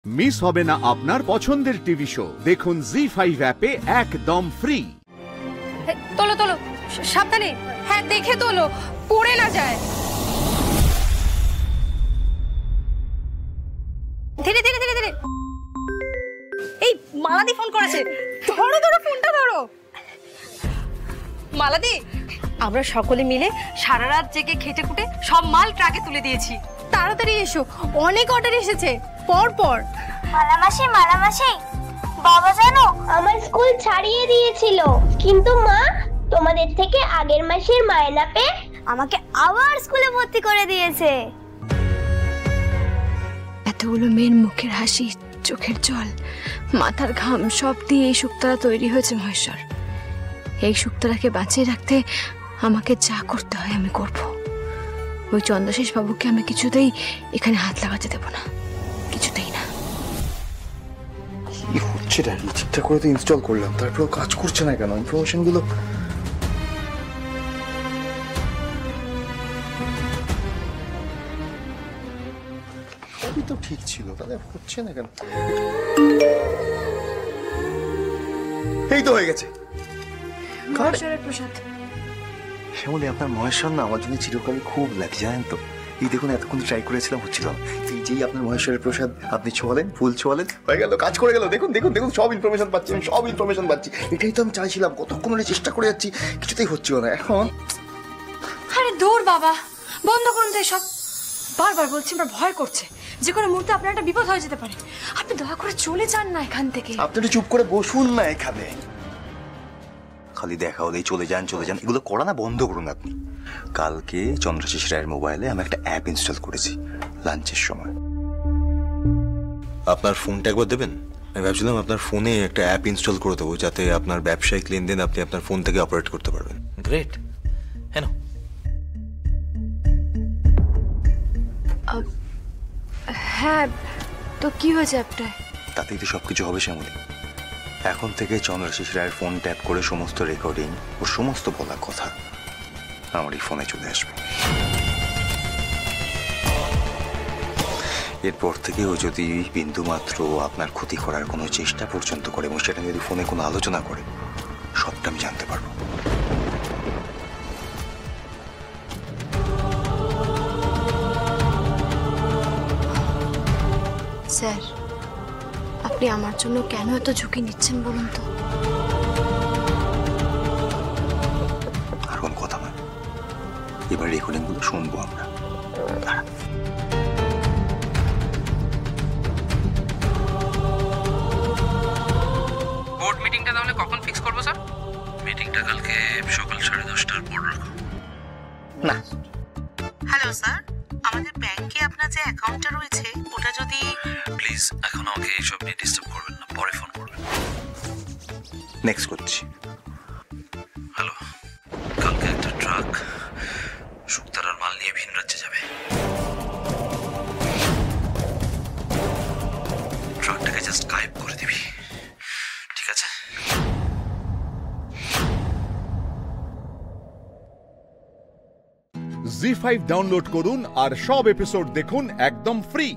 Miss হবে না আপনার পছন্দের টিভি শো। দেখুন জি5 অ্যাপে একদম ফ্রি। তোলো তোলো, সাবধানে। হ্যাঁ দেখে তোলো, পড়ে না যায়। ধীরে ধীরে ধীরে ধীরে। এই মালাদি ফোন করেছে, ধরো ধরো ফোনটা ধরো। মালাদি, আমরা সকলে মিলে সারা রাত জেগে খেটে খুঁটে সব মাল ট্রাকে তুলে দিয়েছি। তাড়াতাড়ি এসো, অনেক অর্ডার এসেছে পর পর। মালামাসি, বাবা জানো আমার স্কুল ছাড়িয়ে দিয়েছিল, কিন্তু মা তোমাদের থেকে আগের মাসের মায়না পেয়ে আমাকে আবার স্কুলে ভর্তি করে দিয়েছে। এতগুলো মেয়ের মুখের হাসি, চোখের জল, মাথার ঘাম সব দিয়ে এই শুক্তারা তৈরি হয়েছে মহেশ্বর। এই শুক্তারাকে বাঁচিয়ে রাখতে আমাকে যা করতে হয় আমি করব। ওই চন্দ্রশেষ বাবুকে আমি কিছুতেই এখানে হাত লাগাতে দেব না, কিছুতেই না। কি হচ্ছে ড্যাডি? ঠিকঠাক করে তো ইনস্টল করলাম, তারপর কাজ করছে না কেন? ইনফরমেশন গুলো সবই তো ঠিক ছিল, তাহলে হচ্ছে না কেন? এই তো হয়ে গেছে। মহেশ্বরের প্রসাদ। শ্যামলী, আপনার মহেশ্বর না আমার জন্য চিরকালই খুব লাগে, জানেন তো। এই দেখুন, এতক্ষণ ট্রাই করেছিলাম, হচ্ছিল না। এই যেই আপনার মহেশ্বরের প্রসাদ আপনি ছোঁয়ালেন, ফুল ছোঁয়ালেন, হয়ে গেল, কাজ করে গেল। দেখুন দেখুন দেখুন, সব ইনফরমেশন পাচ্ছি, আমি সব ইনফরমেশন পাচ্ছি। এটাই তো আমি চাইছিলাম, কতক্ষণ ধরে চেষ্টা করে যাচ্ছি, কিছুতেই হচ্ছিল না। এখন আরে দূর বাবা, বন্ধ করুন তো সব। বারবার বলছি, আমার ভয় করছে, যে কোনো মুহূর্তে আপনার একটা বিপদ হয়ে যেতে পারে। আপনি দয়া করে চলে যান না এখান থেকে। আপনি একটু চুপ করে বসুন না এখানে। খালি দেখা হলেই চলে যান চলে যান, এগুলো করা না বন্ধ করুন আপনি। কালকে চন্দ্রশেষ রায়ের মোবাইলে আমি একটা অ্যাপ ইনস্টল করেছি লাঞ্চের সময়। আপনার ফোনটা একবার দেবেন? আমি ভাবছিলাম আপনার ফোনে একটা অ্যাপ ইনস্টল করে দেবো, যাতে আপনার ব্যবসায়িক লেনদেন আপনি আপনার ফোন থেকে অপারেট করতে পারবেন। গ্রেট। হ্যাঁ, হ্যাঁ, তো কি হয়েছে অ্যাপটায়? তাতেই তো সবকিছু হবে শ্যামলী। এখন থেকে চন্দ্রশেষ রায়ের ফোন ট্যাপ করে সমস্ত রেকর্ডিং ও সমস্ত বলা কথা আমার এই ফোনে চলে আসবে। এরপর থেকে ও যদি বিন্দু মাত্র আপনার ক্ষতি করার কোনো চেষ্টা পর্যন্ত করে এবং সেটা যদি ফোনে কোনো আলোচনা করে, সবটা আমি জানতে পারবো। স্যার, আপনি আমার জন্য কেন এত ঝুঁকি নিচ্ছেন বলুন তো? আর কোনো কথা নয়, এবার রেকর্ডিং গুলো শুনবো আমরা। বোর্ড মিটিংটা তাহলে কখন ফিক্স করবো স্যার? মিটিংটা কালকে সকাল 10:30টার পর রাখো। না। হ্যালো স্যার, আমাদের ব্যাংকে আপনার যে অ্যাকাউন্টটা রয়েছে ওটা যদি প্লিজ এখন আমাকে এইসব নিয়ে ডিস্টার্ব করবেন না, পরে ফোন করবেন। নেক্সট করছি। হ্যালো, কালকে একটা ট্রাক শুক্তারার মাল নিয়ে ভিন রাজ্যে যাবে। ট্রাকটাকে জাস্ট গায়েব করে দিবি, ঠিক আছে? জি5 ডাউনলোড করুন আর সব এপিসোড দেখুন একদম ফ্রি।